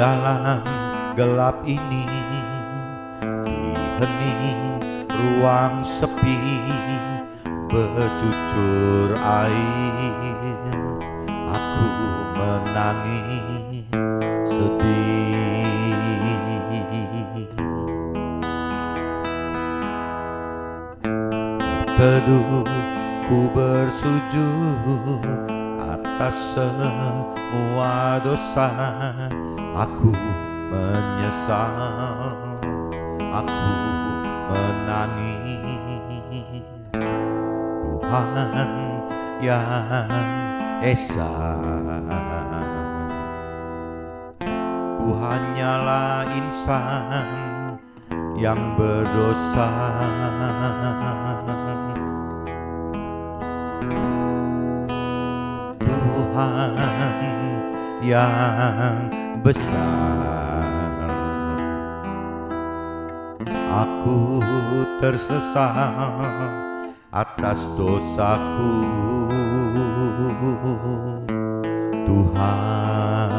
Dalam gelap ini, di hening ruang sepi, bercucur air, aku menangis sedih. Terteduh ku bersujud atas semua dosa, aku menyesal, aku menangis. Tuhan yang Esa, ku hanyalah insan yang berdosa. Tuhan yang besar, aku tersesat atas dosaku. Tuhan,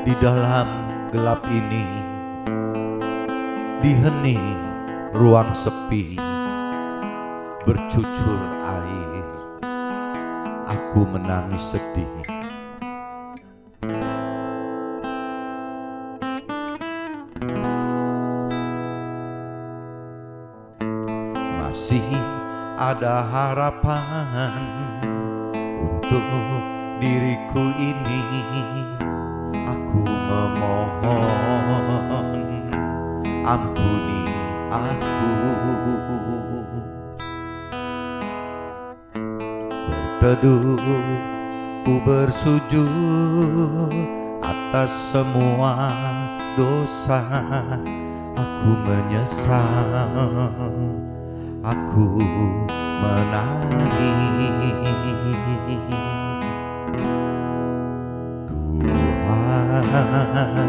di dalam gelap ini, di hening ruang sepi, bercucur air, aku menangis sedih. Masih ada harapan untuk diriku ini, aku memohon, ampuni aku. Berteduh ku bersujud atas semua dosa, aku menyesal, aku menangis. Tuhan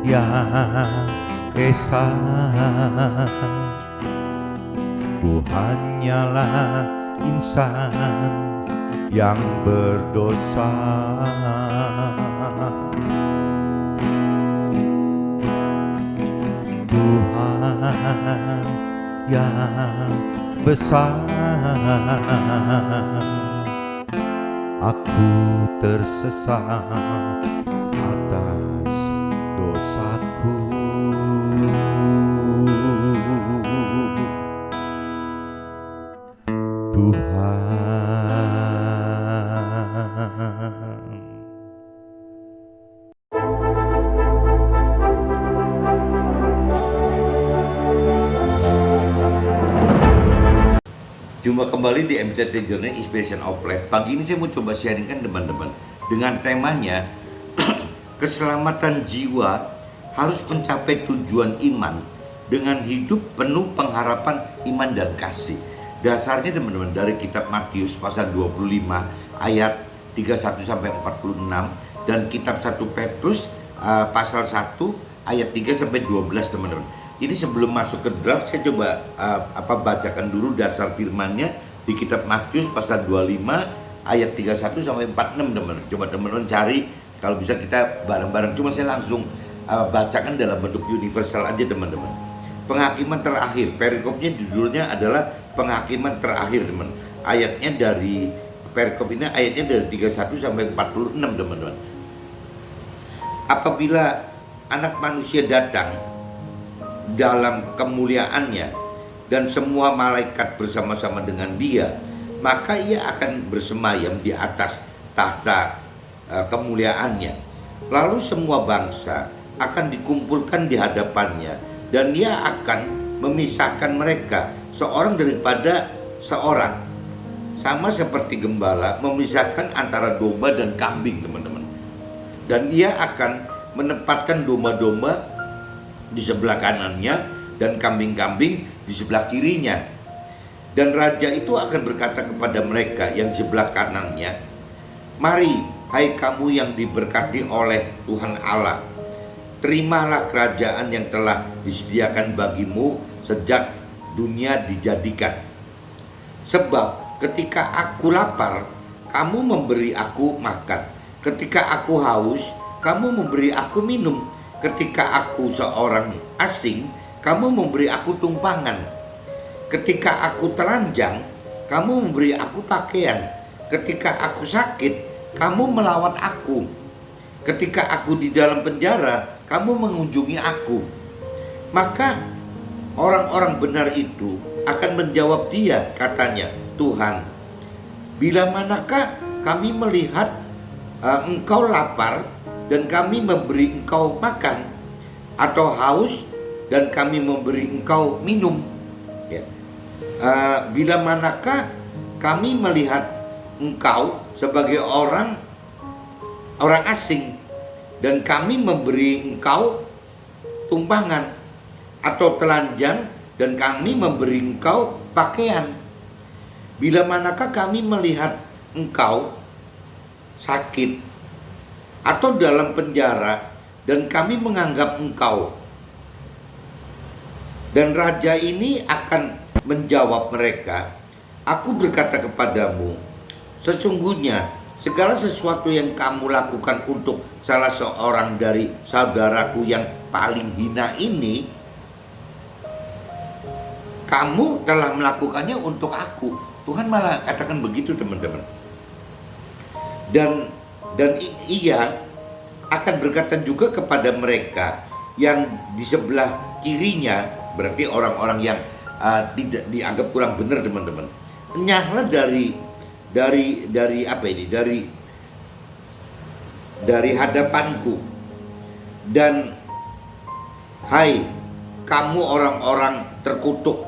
yang Esa, ku hanyalah insan yang berdosa. Tuhan yang besar, aku tersesat atas dosaku. Tuhan, jumpa kembali di MCT Journey Inspiration of Life. Pagi ini saya mau coba sharingkan teman-teman dengan temanya keselamatan jiwa harus mencapai tujuan iman dengan hidup penuh pengharapan iman dan kasih. Dasarnya teman-teman dari kitab Matius pasal 25 ayat 31 sampai 46 dan kitab 1 Petrus pasal 1 ayat 3 sampai 12 teman-teman. Ini sebelum masuk ke draft saya coba bacakan dulu dasar firman-nya di kitab Matius pasal 25 ayat 31 sampai 46 teman-teman. Coba teman-teman cari, kalau bisa kita bareng-bareng. Cuma saya langsung bacakan dalam bentuk universal aja teman-teman. Penghakiman terakhir, perikopnya judulnya adalah penghakiman terakhir teman. Ayatnya dari perikop ini ayatnya dari 31 sampai 46 teman-teman. Apabila anak manusia datang dalam kemuliaannya dan semua malaikat bersama-sama dengan dia, maka ia akan bersemayam di atas tahta kemuliaannya. Lalu semua bangsa akan dikumpulkan di hadapannya dan dia akan memisahkan mereka seorang daripada seorang, sama seperti gembala memisahkan antara domba dan kambing teman-teman. Dan ia akan menempatkan domba-domba di sebelah kanannya dan kambing-kambing di sebelah kirinya. Dan raja itu akan berkata kepada mereka yang sebelah kanannya, "Mari, hai kamu yang diberkati oleh Tuhan Allah, terimalah kerajaan yang telah disediakan bagimu sejak dunia dijadikan. Sebab ketika aku lapar, kamu memberi aku makan. Ketika aku haus, kamu memberi aku minum. Ketika aku seorang asing, kamu memberi aku tumpangan. Ketika aku telanjang, kamu memberi aku pakaian. Ketika aku sakit, kamu melawat aku. Ketika aku di dalam penjara, kamu mengunjungi aku." Maka orang-orang benar itu akan menjawab dia, katanya, "Tuhan, bila manakah kami melihat engkau lapar dan kami memberi engkau makan, atau haus dan kami memberi engkau minum? Ya. Bila manakah kami melihat engkau sebagai orang asing dan kami memberi engkau tumpangan, atau telanjang dan kami memberi engkau pakaian? Bila manakah kami melihat engkau sakit atau dalam penjara dan kami menganggap engkau?" Dan raja ini akan menjawab mereka, "Aku berkata kepadamu, sesungguhnya segala sesuatu yang kamu lakukan untuk salah seorang dari saudaraku yang paling hina ini, kamu telah melakukannya untuk aku." Tuhan malah katakan begitu, teman-teman. Dan ia akan berkata juga kepada mereka yang di sebelah kirinya, berarti orang-orang yang tidak dianggap kurang benar, teman-teman. "Enyahlah dari apa ini? Dari hadapanku, dan hai kamu orang-orang terkutuk,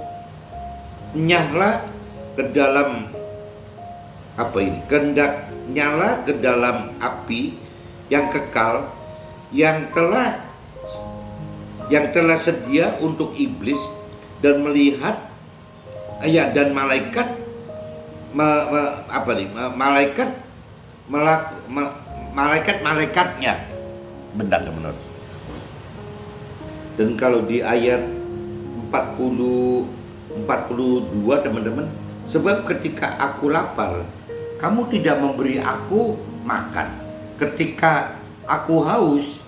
enyahlah ke dalam apa ini? Nyala ke dalam api yang kekal yang telah sedia untuk iblis, dan melihat dan malaikatnya." Bentar, teman-teman. Dan kalau di ayat 42, teman-teman, "Sebab ketika aku lapar, kamu tidak memberi aku makan. Ketika aku haus,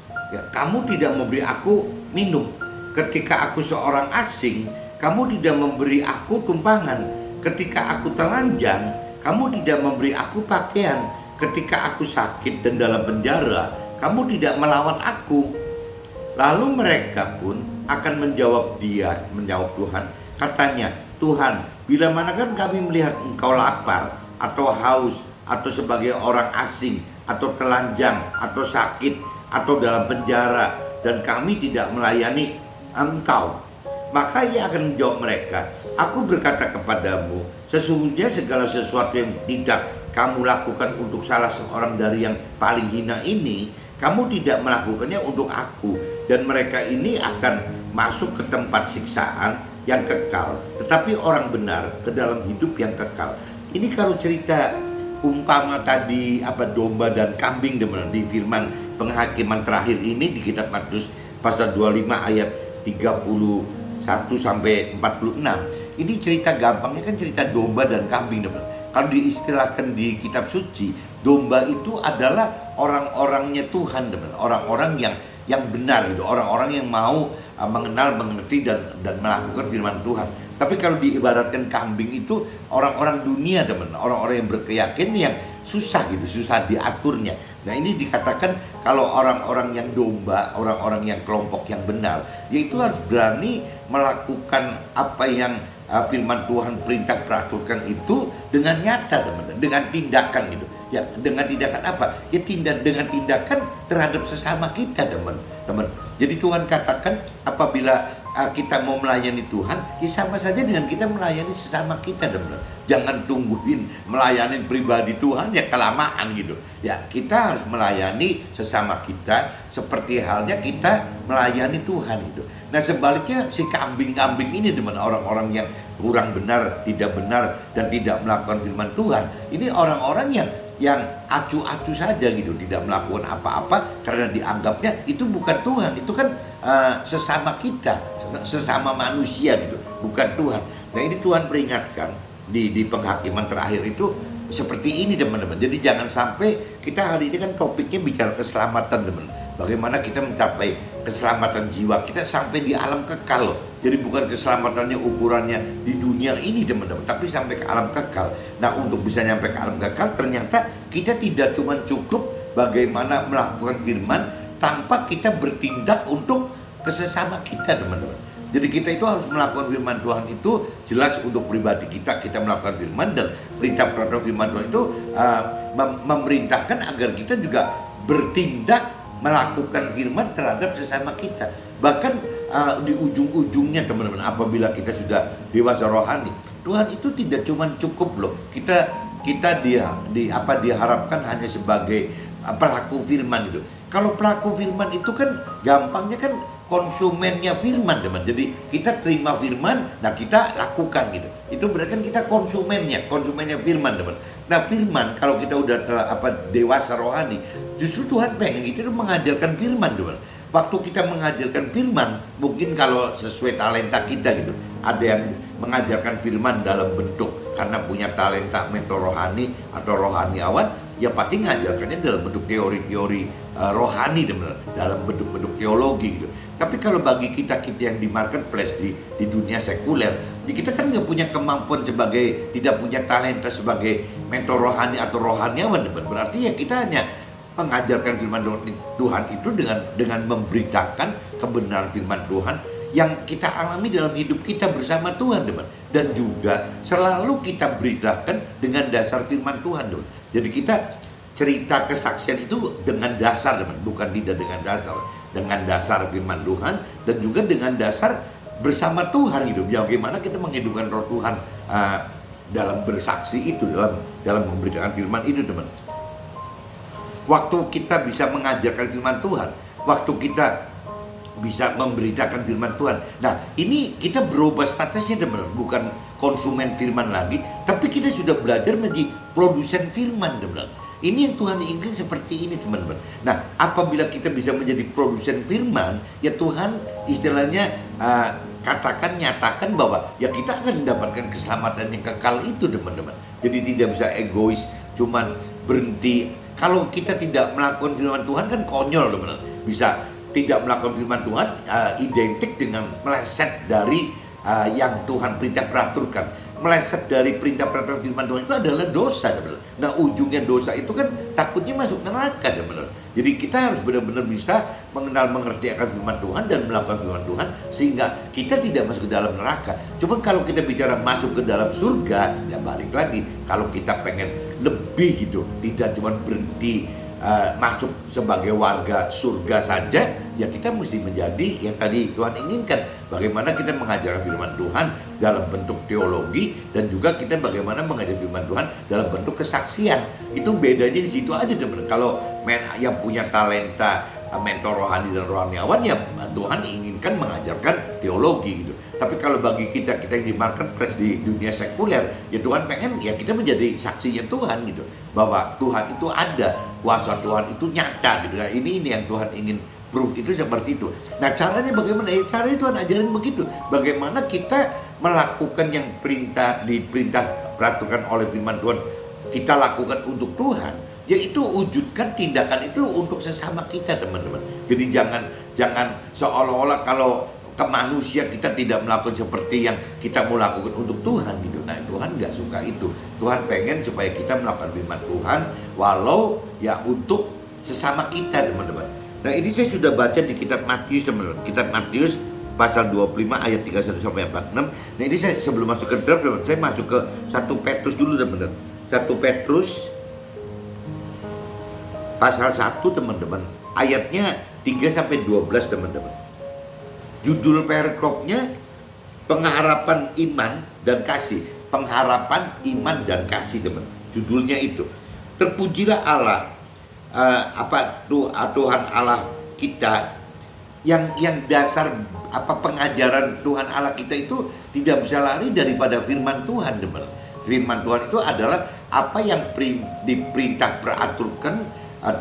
kamu tidak memberi aku minum. Ketika aku seorang asing, kamu tidak memberi aku tumpangan. Ketika aku telanjang, kamu tidak memberi aku pakaian. Ketika aku sakit dan dalam penjara, kamu tidak melawat aku." Lalu mereka pun akan menjawab Tuhan, katanya, "Tuhan, bila manakah kami melihat engkau lapar atau haus, atau sebagai orang asing, atau telanjang, atau sakit, atau dalam penjara, dan kami tidak melayani engkau?" Maka ia akan menjawab mereka, "Aku berkata kepadamu, sesungguhnya segala sesuatu yang tidak kamu lakukan untuk salah seorang dari yang paling hina ini, kamu tidak melakukannya untuk aku." Dan mereka ini akan masuk ke tempat siksaan yang kekal, tetapi orang benar ke dalam hidup yang kekal. Ini kalau cerita umpama tadi domba dan kambing, teman-teman, di firman penghakiman terakhir ini di kitab Matius pasal 25 ayat 31 sampai 46. Ini cerita gampangnya kan cerita domba dan kambing, teman-teman. Kalau diistilahkan di kitab suci, domba itu adalah orang-orangnya Tuhan, teman-teman. Orang-orang yang benar gitu, orang-orang yang mau mengenal, mengerti dan melakukan firman Tuhan. Tapi kalau diibaratkan kambing itu orang-orang dunia, teman, orang-orang yang berkeyakinan yang susah diaturnya. Nah, ini dikatakan kalau orang-orang yang domba, orang-orang yang kelompok yang benar, yaitu harus berani melakukan apa yang firman Tuhan perintah peraturan itu dengan nyata, teman, dengan tindakan gitu. Ya, dengan tindakan apa? Ya dengan tindakan terhadap sesama kita, teman-teman. Jadi Tuhan katakan apabila kita mau melayani Tuhan, ya sama saja dengan kita melayani sesama kita, teman-teman. Jangan tungguin melayani pribadi Tuhan ya kelamaan gitu. Ya kita harus melayani sesama kita seperti halnya kita melayani Tuhan gitu. Nah sebaliknya si kambing-kambing ini teman, orang-orang yang kurang benar, tidak benar dan tidak melakukan firman Tuhan, ini orang-orang yang acu-acu saja gitu, tidak melakukan apa-apa karena dianggapnya itu bukan Tuhan, itu kan sesama kita, sesama manusia gitu, bukan Tuhan. Nah ini Tuhan peringatkan di penghakiman terakhir itu seperti ini teman-teman. Jadi jangan sampai kita hari ini kan topiknya bicara keselamatan teman. Bagaimana kita mencapai keselamatan jiwa kita sampai di alam kekal loh. Jadi bukan keselamatannya ukurannya di dunia ini teman-teman, tapi sampai ke alam kekal. Nah untuk bisa nyampe ke alam kekal ternyata kita tidak cuma cukup bagaimana melakukan firman tanpa kita bertindak untuk kesesama kita teman-teman. Jadi kita itu harus melakukan firman Tuhan itu jelas untuk pribadi kita melakukan firman, dan perintah-perintah firman Tuhan itu memerintahkan agar kita juga bertindak melakukan firman terhadap sesama kita. Bahkan di ujung-ujungnya teman-teman, apabila kita sudah dewasa rohani, Tuhan itu tidak cuma cukup loh kita diharapkan hanya sebagai pelaku firman itu. Kalau pelaku firman itu kan gampangnya kan konsumennya firman teman. Jadi kita terima firman, nah kita lakukan gitu. Itu berarti kan kita konsumennya firman teman. Nah firman kalau kita udah dewasa rohani, justru Tuhan pengen kita mengajarkan firman teman. Waktu kita mengajarkan firman, mungkin kalau sesuai talenta kita gitu, ada yang mengajarkan firman dalam bentuk karena punya talenta mentor rohani atau rohaniawan, ya pasti ngajarkannya dalam bentuk teori-teori rohani teman, dalam bentuk-bentuk teologi gitu. Tapi kalau bagi kita yang di marketplace, di dunia sekuler, ya kita kan nggak punya kemampuan tidak punya talenta sebagai mentor rohani atau rohaniawan teman. Berarti ya kita hanya mengajarkan firman Tuhan itu dengan memberitakan kebenaran firman Tuhan yang kita alami dalam hidup kita bersama Tuhan teman. Dan juga selalu kita beritakan dengan dasar firman Tuhan teman. Jadi kita cerita kesaksian itu dengan dasar teman, bukan tidak dengan dasar. Dengan dasar firman Tuhan dan juga dengan dasar bersama Tuhan gitu. Bagaimana kita menghidupkan roh Tuhan dalam bersaksi itu, dalam memberitakan firman itu teman. Waktu kita bisa mengajarkan firman Tuhan, waktu kita bisa memberitakan firman Tuhan, nah ini kita berubah statusnya teman, bukan konsumen firman lagi, tapi kita sudah belajar menjadi produsen firman teman. Ini yang Tuhan inginkan seperti ini teman-teman. Nah apabila kita bisa menjadi produsen firman, ya Tuhan istilahnya nyatakan bahwa ya kita akan mendapatkan keselamatan yang kekal itu teman-teman. Jadi tidak bisa egois, cuman berhenti. Kalau kita tidak melakukan firman Tuhan kan konyol teman-teman. Bisa tidak melakukan firman Tuhan identik dengan meleset dari yang Tuhan perintah peraturkan. Meleset dari perintah-perintah firman Tuhan itu adalah dosa teman-teman. Nah ujungnya dosa itu kan takutnya masuk neraka teman-teman. Jadi kita harus benar-benar bisa mengerti akan firman Tuhan dan melakukan firman Tuhan sehingga kita tidak masuk ke dalam neraka. Cuma kalau kita bicara masuk ke dalam surga, ya balik lagi, kalau kita pengen lebih gitu, tidak cuma berhenti masuk sebagai warga surga saja, ya kita mesti menjadi yang tadi Tuhan inginkan. Bagaimana kita mengajarkan firman Tuhan dalam bentuk teologi, dan juga kita bagaimana mengajar firman Tuhan dalam bentuk kesaksian. Itu bedanya di situ aja teman. Kalau yang punya talenta mentor rohani dan rohaniawan, ya Tuhan inginkan mengajarkan teologi gitu. Tapi kalau bagi kita yang di marketplace, di dunia sekuler, ya Tuhan pengen ya kita menjadi saksinya Tuhan gitu, bahwa Tuhan itu ada, kuasa Tuhan itu nyata gitu. Nah ini yang Tuhan ingin proof itu seperti itu. Nah caranya bagaimana? Caranya Tuhan ajarin begitu. Bagaimana kita melakukan yang diperintah peraturan oleh firman Tuhan, kita lakukan untuk Tuhan, yaitu wujudkan tindakan itu untuk sesama kita teman-teman. Jadi jangan seolah-olah kalau ke manusia kita tidak melakukan seperti yang kita mau lakukan untuk Tuhan gitu. Nah Tuhan nggak suka itu. Tuhan pengen supaya kita melakukan firman Tuhan walau ya untuk sesama kita teman-teman. Nah ini saya sudah baca di kitab Matius teman-teman. Kitab Matius pasal 25 ayat 31 sampai 46. Nah ini saya sebelum masuk ke draft teman-teman, saya masuk ke 1 Petrus dulu teman-teman. 1 Petrus pasal 1 teman-teman, ayatnya 3 sampai 12 teman-teman. Judul perikopnya pengharapan iman dan kasih. Pengharapan iman dan kasih, teman. Judulnya itu. Terpujilah Allah, Tuhan Allah kita, yang dasar pengajaran Tuhan Allah kita itu tidak bisa lari daripada firman Tuhan, teman. Firman Tuhan itu adalah apa yang diperintah peraturkan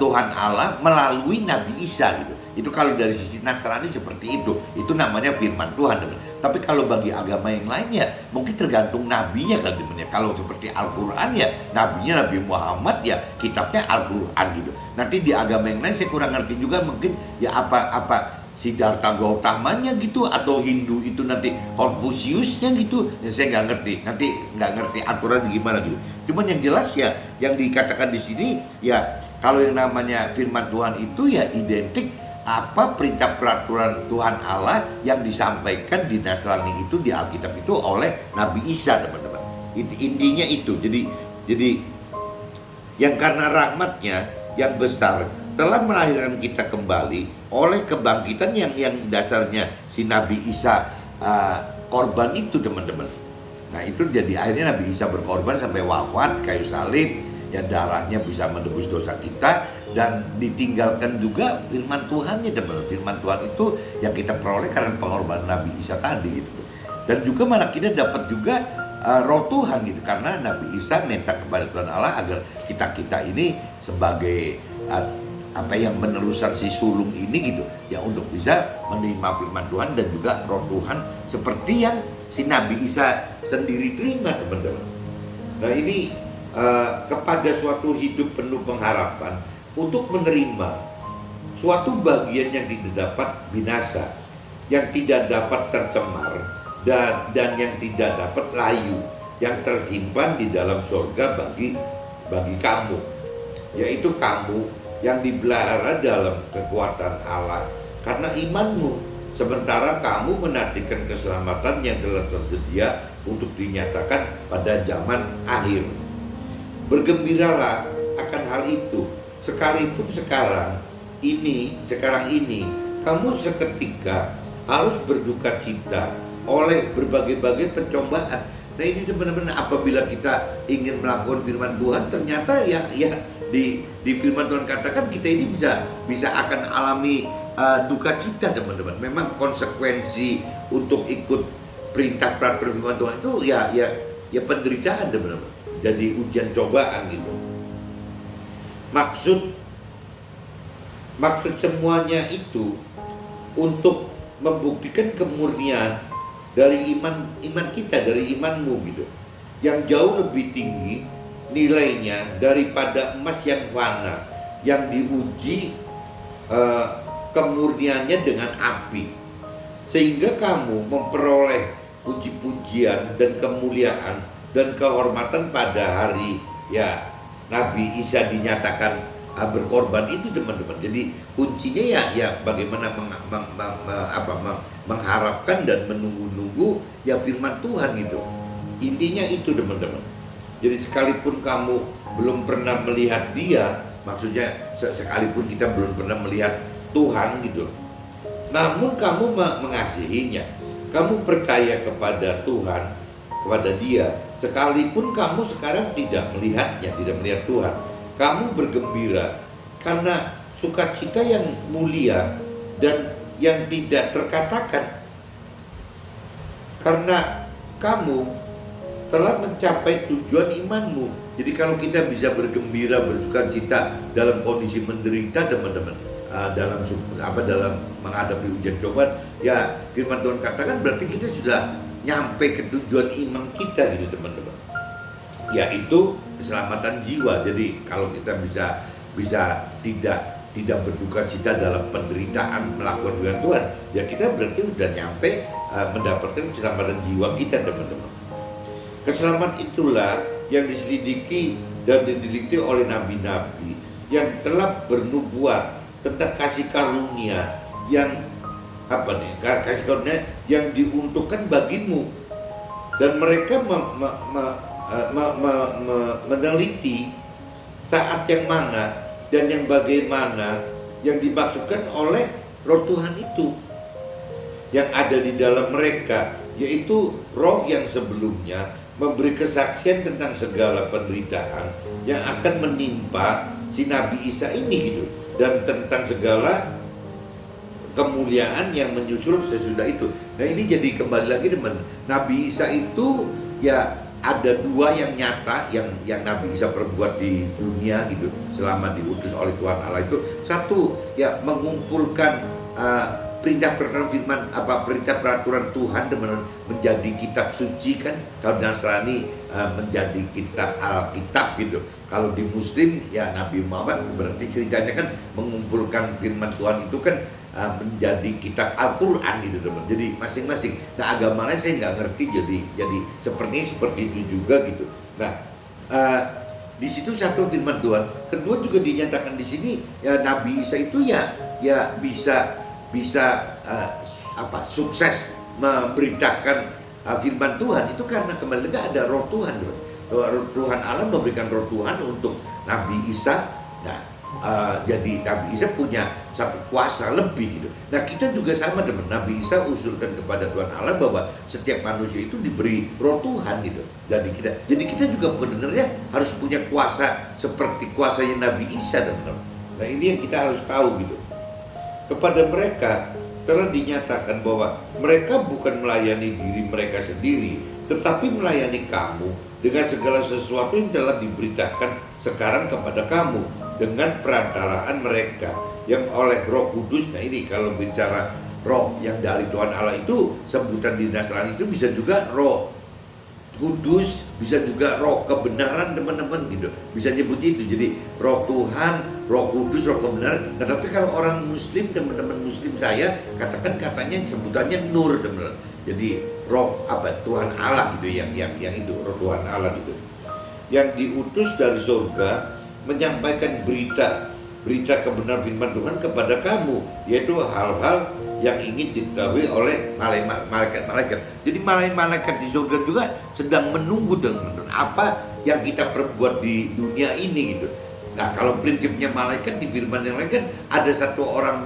Tuhan Allah melalui Nabi Isa gitu. Itu kalau dari sisi Nasrani seperti itu namanya firman Tuhan, teman. Tapi kalau bagi agama yang lainnya mungkin tergantung nabinya kan, teman ya. Kalau seperti Al-Quran ya nabinya Nabi Muhammad, ya kitabnya Al-Quran gitu. Nanti di agama yang lain saya kurang ngerti juga, mungkin ya apa Siddhartha Gautamanya gitu, atau Hindu itu nanti Konfusiusnya gitu, ya saya nggak ngerti. Nanti nggak ngerti aturan gimana gitu. Cuman yang jelas ya, yang dikatakan di sini ya, kalau yang namanya firman Tuhan itu ya identik apa perintah peraturan Tuhan Allah yang disampaikan di Nasrani itu, di Alkitab itu oleh Nabi Isa, teman-teman. Intinya itu. Jadi yang karena rahmatnya yang besar telah melahirkan kita kembali oleh kebangkitan yang dasarnya si Nabi Isa korban itu, teman-teman. Nah itu jadi akhirnya Nabi Isa berkorban sampai wafat kayu salib, ya darahnya bisa menebus dosa kita, dan ditinggalkan juga firman Tuhannya, teman. Firman Tuhan itu yang kita peroleh karena pengorbanan Nabi Isa tadi gitu. Dan juga malah kita dapat juga roh Tuhan gitu, karena Nabi Isa minta kepada Tuhan Allah agar kita ini sebagai yang meneruskan si sulung ini gitu ya, untuk bisa menerima firman Tuhan dan juga roh Tuhan seperti yang si Nabi Isa sendiri terima, teman-teman. Nah ini kepada suatu hidup penuh pengharapan untuk menerima suatu bagian yang tidak dapat binasa, yang tidak dapat tercemar, dan yang tidak dapat layu, yang tersimpan di dalam surga bagi kamu, yaitu kamu yang dipelihara dalam kekuatan Allah karena imanmu, sementara kamu menantikan keselamatan yang telah tersedia untuk dinyatakan pada zaman akhir. Bergembiralah akan hal itu, sekalipun sekarang ini kamu seketika harus berduka cita oleh berbagai-bagai pencobaan. Nah ini teman-teman, apabila kita ingin melakukan firman Tuhan, ternyata ya di firman Tuhan katakan kita ini bisa akan alami duka cita, teman-teman. Memang konsekuensi untuk ikut perintah peraturan firman Tuhan itu ya penderitaan, teman-teman. Jadi ujian cobaan gitu. Maksud semuanya itu untuk membuktikan kemurnian dari iman kita, dari imanmu gitu, yang jauh lebih tinggi nilainya daripada emas yang fana, yang diuji kemurniannya dengan api, sehingga kamu memperoleh puji-pujian dan kemuliaan dan kehormatan pada hari ya Nabi Isa dinyatakan berkorban itu, teman-teman. Jadi kuncinya ya bagaimana mengharapkan dan menunggu-nunggu ya firman Tuhan gitu. Intinya itu, teman-teman. Jadi sekalipun kamu belum pernah melihat Dia, maksudnya sekalipun kita belum pernah melihat Tuhan gitu, namun kamu mengasihinya, kamu percaya kepada Tuhan, kepada Dia, sekalipun kamu sekarang tidak melihatnya, tidak melihat Tuhan, kamu bergembira karena sukacita yang mulia dan yang tidak terkatakan, karena kamu telah mencapai tujuan imanmu. Jadi kalau kita bisa bergembira, bersukacita dalam kondisi menderita, teman-teman, dalam menghadapi ujian cobaan, ya firman Tuhan katakan berarti kita sudah nyampe ke tujuan iman kita gitu, teman-teman, yaitu keselamatan jiwa. Jadi kalau kita bisa tidak berduka cita dalam penderitaan melakukan firman Tuhan, ya kita berarti sudah nyampe mendapatkan keselamatan jiwa kita, teman-teman. Keselamatan itulah yang diselidiki dan diteliti oleh nabi-nabi yang telah bernubuat tentang kasih karunia yang kasih karunia yang diuntukkan bagimu, dan mereka meneliti saat yang mana dan yang bagaimana yang dimaksudkan oleh roh Tuhan itu. yang ada di dalam mereka, yaitu roh yang sebelumnya memberi kesaksian tentang segala penderitaan yang akan menimpa si Nabi Isa ini gitu, dan tentang segala kemuliaan yang menyusul sesudah itu. Nah ini jadi kembali lagi teman, Nabi Isa itu ya ada dua yang nyata yang Nabi Isa perbuat di dunia gitu selama diutus oleh Tuhan Allah itu. Satu ya mengumpulkan perintah peraturan firman perintah peraturan Tuhan teman menjadi kitab suci kan. Kalau Nasrani menjadi kitab Alkitab gitu. Kalau di Muslim ya Nabi Muhammad berarti ceritanya kan mengumpulkan firman Tuhan itu kan menjadi kitab Al-Quran gitu teman. Jadi masing-masing. Nah agama lain saya nggak ngerti jadi seperti itu juga gitu. Nah di situ satu firman Tuhan. Kedua juga dinyatakan di sini ya Nabi Isa itu ya bisa sukses memberitakan firman Tuhan itu karena kembali lagi ada roh Tuhan. Tuhan Allah memberikan roh Tuhan untuk Nabi Isa. Nah jadi Nabi Isa punya satu kuasa lebih gitu. Nah kita juga sama teman. Nabi Isa usulkan kepada Tuhan Allah bahwa setiap manusia itu diberi roh Tuhan gitu. Jadi kita juga sebenarnya harus punya kuasa seperti kuasanya Nabi Isa teman. Nah ini yang kita harus tahu gitu. Kepada mereka telah dinyatakan bahwa mereka bukan melayani diri mereka sendiri, tetapi melayani kamu dengan segala sesuatu yang telah diberitakan sekarang kepada kamu dengan perantaraan mereka yang oleh Roh Kudus. Nah ini kalau bicara roh yang dari Tuhan Allah itu sebutan di Nasrani itu bisa juga Roh Kudus, bisa juga roh kebenaran teman-teman gitu, bisa nyebut itu. Jadi roh Tuhan, roh Kudus, roh kebenaran. Nah tapi kalau orang Muslim, teman-teman Muslim saya katakan katanya sebutannya Nur teman-teman. Jadi roh Tuhan Allah gitu, yang itu roh Tuhan Allah gitu, yang diutus dari surga menyampaikan berita kebenaran firman Tuhan kepada kamu, yaitu hal-hal yang ingin diketahui oleh malaikat-malaikat. Jadi malaikat di surga juga sedang menunggu dengan apa yang kita perbuat di dunia ini gitu. Nah kalau prinsipnya malaikat di firman yang lain kan ada satu orang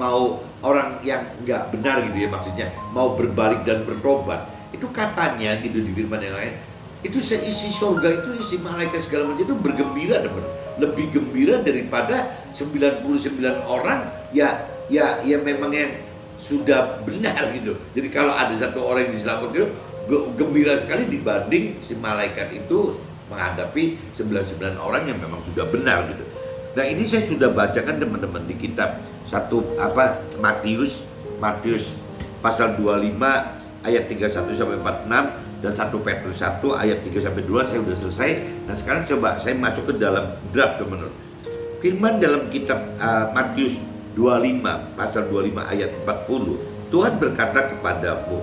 yang nggak benar gitu ya, maksudnya mau berbalik dan bertobat. Itu katanya gitu di firman yang lain, itu seisi surga itu isi malaikat segala macam itu bergembira teman, lebih gembira daripada 99 orang ya memang yang sudah benar gitu. Jadi kalau ada satu orang yang diselamatkan itu gembira sekali dibanding si malaikat itu menghadapi 99 orang yang memang sudah benar gitu. Nah ini saya sudah bacakan teman-teman di kitab Matius pasal 25 ayat 31 sampai 46 dan 1 Petrus 1 ayat 3 sampai 2 saya sudah selesai. Nah sekarang coba saya masuk ke dalam draft teman-teman. Firman dalam kitab Matius 25 pasal 25 ayat 40, Tuhan berkata kepadamu,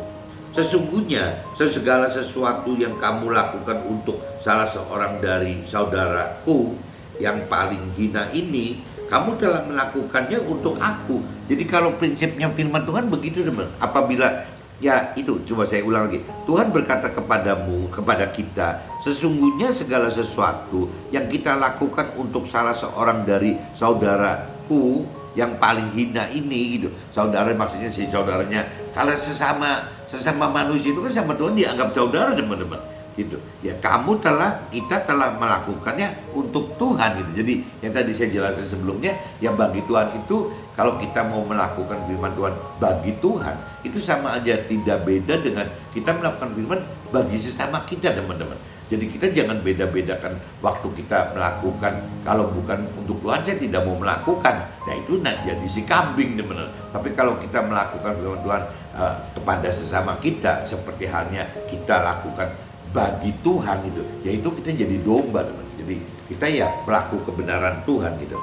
sesungguhnya segala sesuatu yang kamu lakukan untuk salah seorang dari saudaraku yang paling hina ini, kamu telah melakukannya untuk aku. Jadi kalau prinsipnya firman Tuhan begitu teman. Apabila ya itu, coba saya ulang lagi. Tuhan berkata kepadamu, kepada kita, sesungguhnya segala sesuatu yang kita lakukan untuk salah seorang dari saudaraku yang paling hina ini gitu. Saudara maksudnya si saudaranya. Kalau sesama manusia itu kan sama Tuhan dianggap saudara teman-teman gitu. Ya kita telah melakukannya untuk Tuhan gitu. Jadi yang tadi saya jelaskan sebelumnya, ya bagi Tuhan itu kalau kita mau melakukan firman Tuhan bagi Tuhan itu sama aja tidak beda dengan kita melakukan firman bagi sesama kita teman-teman. Jadi kita jangan beda-bedakan waktu kita melakukan. Kalau bukan untuk Tuhan saya tidak mau melakukan. Nah itu jadi si kambing teman-teman. Tapi kalau kita melakukan firman Tuhan kepada sesama kita, seperti halnya kita lakukan bagi Tuhan itu, yaitu kita jadi domba teman. Jadi kita ya pelaku kebenaran Tuhan gitu.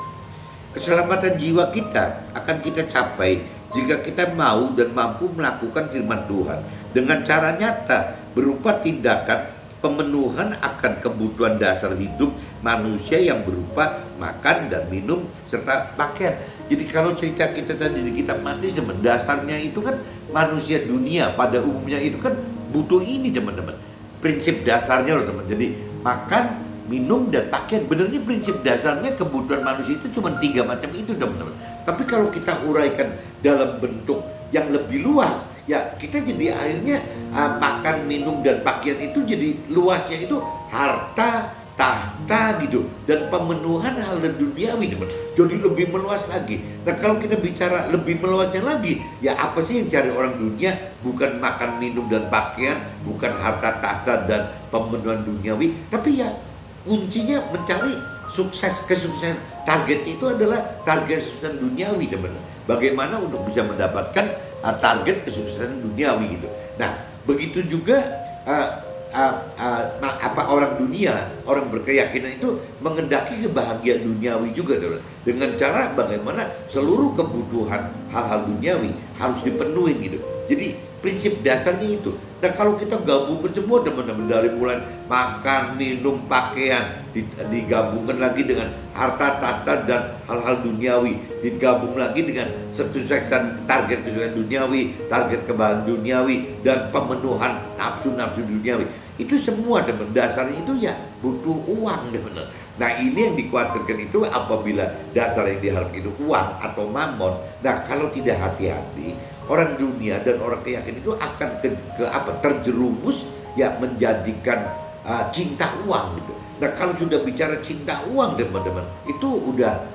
Keselamatan jiwa kita akan kita capai jika kita mau dan mampu melakukan firman Tuhan dengan cara nyata berupa tindakan pemenuhan akan kebutuhan dasar hidup manusia yang berupa makan dan minum serta pakaian. Jadi kalau cerita kita tadi di kitab Matius teman, dasarnya itu kan manusia dunia pada umumnya itu kan butuh ini teman-teman. Prinsip dasarnya loh teman. Jadi makan, minum dan pakaian. Benarnya prinsip dasarnya kebutuhan manusia itu cuma 3 macam itu teman-teman. Tapi kalau kita uraikan dalam bentuk yang lebih luas, Ya kita jadi akhirnya makan, minum, dan pakaian itu jadi luasnya itu harta, tahta gitu, dan pemenuhan hal duniawi teman. Jadi lebih meluas lagi. Nah kalau kita bicara lebih meluasnya lagi, ya apa sih yang cari orang dunia? Bukan makan, minum, dan pakaian, bukan harta, tahta, dan pemenuhan duniawi, tapi ya kuncinya mencari sukses, kesuksesan. Target itu adalah target kesuksesan duniawi teman. Bagaimana untuk bisa mendapatkan target kesuksesan duniawi gitu. Nah begitu juga orang dunia, orang berkeyakinan itu mengendaki kebahagiaan duniawi juga dengan cara bagaimana seluruh kebutuhan hal-hal duniawi harus dipenuhi gitu. Jadi prinsip dasarnya itu. Nah kalau kita gabungkan semua teman-teman, dari mulai makan, minum, pakaian, digabungkan lagi dengan harta, tahta, dan hal-hal duniawi, digabung lagi dengan kesuksesan, target kesuksesan duniawi, target kebahagiaan duniawi, dan pemenuhan nafsu-nafsu duniawi. Itu semua teman, dasarnya itu ya butuh uang teman. Nah ini yang dikhawatirkan itu apabila dasar yang diharapkan itu uang atau mamon. Nah kalau tidak hati-hati, orang dunia dan orang keyakinan itu akan terjerumus ya menjadikan cinta uang gitu. Nah kalau sudah bicara cinta uang teman-teman, itu udah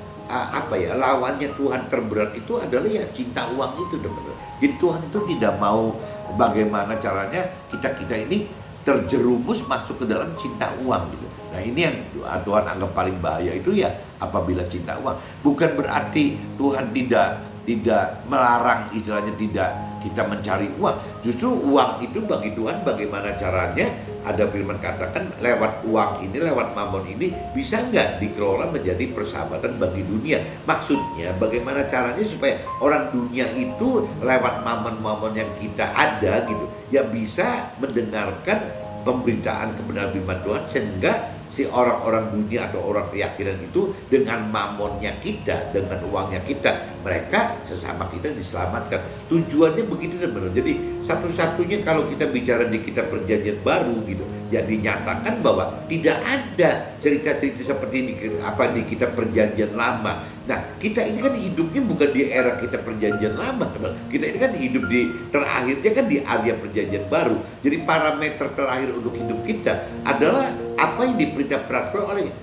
lawannya Tuhan terberat itu adalah ya cinta uang itu teman-teman. Jadi Tuhan itu tidak mau bagaimana caranya kita ini terjerumus masuk ke dalam cinta uang gitu. Nah ini yang Tuhan anggap paling bahaya itu ya apabila cinta uang. Bukan berarti Tuhan tidak melarang, istilahnya tidak kita mencari uang. Justru uang itu bagi Tuhan bagaimana caranya, ada firman katakan lewat uang ini, lewat mamon ini bisa nggak dikelola menjadi persahabatan bagi dunia. Maksudnya bagaimana caranya supaya orang dunia itu lewat mamon-mamon yang kita ada gitu ya bisa mendengarkan pemberitaan kebenaran firman Tuhan, sehingga si orang-orang dunia atau orang keyakinan itu dengan mamonnya kita, dengan uangnya kita, mereka sesama kita diselamatkan. Tujuannya begitu teman-teman. Jadi satu-satunya kalau kita bicara di kitab perjanjian baru gitu, ya dinyatakan bahwa tidak ada cerita-cerita seperti di kitab perjanjian lama. Nah kita ini kan hidupnya bukan di era kitab perjanjian lama teman. Kita ini kan hidup di terakhirnya kan di area perjanjian baru. Jadi parameter terakhir untuk hidup kita adalah apa yang diperintahkan oleh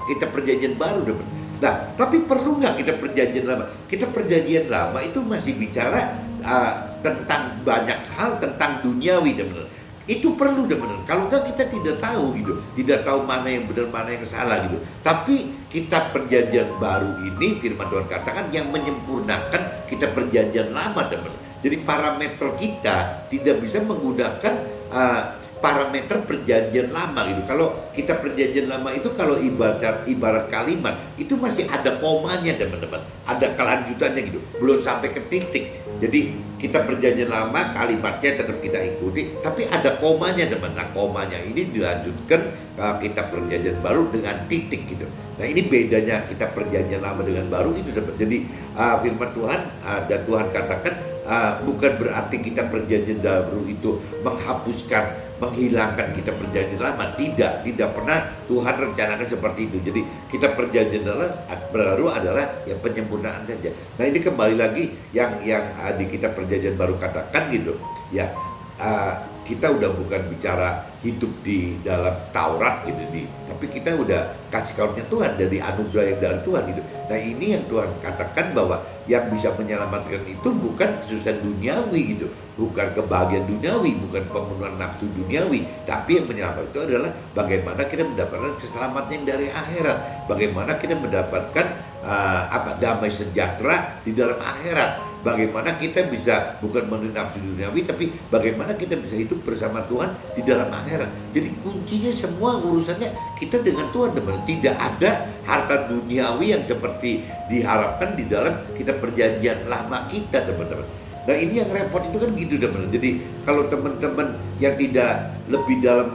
kitab perjanjian baru teman. Nah tapi perlu nggak kita perjanjian lama? Kita perjanjian lama itu masih bicara tentang banyak hal tentang duniawi teman. Itu perlu teman. Kalau enggak kita tidak tahu gitu, tidak tahu mana yang benar mana yang salah gitu. Tapi kitab perjanjian baru ini firman Tuhan katakan yang menyempurnakan kitab perjanjian lama teman. Jadi parameter kita tidak bisa menggunakan parameter perjanjian lama gitu. Kalau kita perjanjian lama itu kalau ibarat kalimat itu masih ada komanya teman-teman, ada kelanjutannya gitu, belum sampai ke titik. Jadi kita perjanjian lama kalimatnya tetap kita ikuti, tapi ada komanya teman. Nah komanya ini dilanjutkan kitab perjanjian baru dengan titik gitu. Nah ini bedanya kita perjanjian lama dengan baru itu teman. Jadi firman Tuhan dan Tuhan katakan bukan berarti kita perjanjian baru itu menghapuskan, menghilangkan kita perjanjian lama. Tidak pernah Tuhan rencanakan seperti itu. Jadi kita perjanjian baru adalah yang penyempurnaan saja. Nah ini kembali lagi yang di kitab perjanjian baru katakan gitu ya, kita udah bukan bicara hidup di dalam Taurat gitu, tapi kita udah kasih karunia Tuhan dari anugerah yang dari Tuhan gitu. Nah ini yang Tuhan katakan bahwa yang bisa menyelamatkan itu bukan kesuksesan duniawi gitu, bukan kebahagiaan duniawi, bukan pemenuhan nafsu duniawi, tapi yang menyelamatkan itu adalah bagaimana kita mendapatkan keselamatan yang dari akhirat, bagaimana kita mendapatkan damai sejahtera di dalam akhirat. Bagaimana kita bisa bukan memenuhi nafsu duniawi, tapi bagaimana kita bisa hidup bersama Tuhan di dalam akhirat. Jadi kuncinya semua urusannya kita dengan Tuhan teman. Tidak ada harta duniawi yang seperti diharapkan di dalam kitab perjanjian lama kita teman-teman. Nah ini yang repot itu kan gitu teman. Jadi kalau teman-teman yang tidak lebih dalam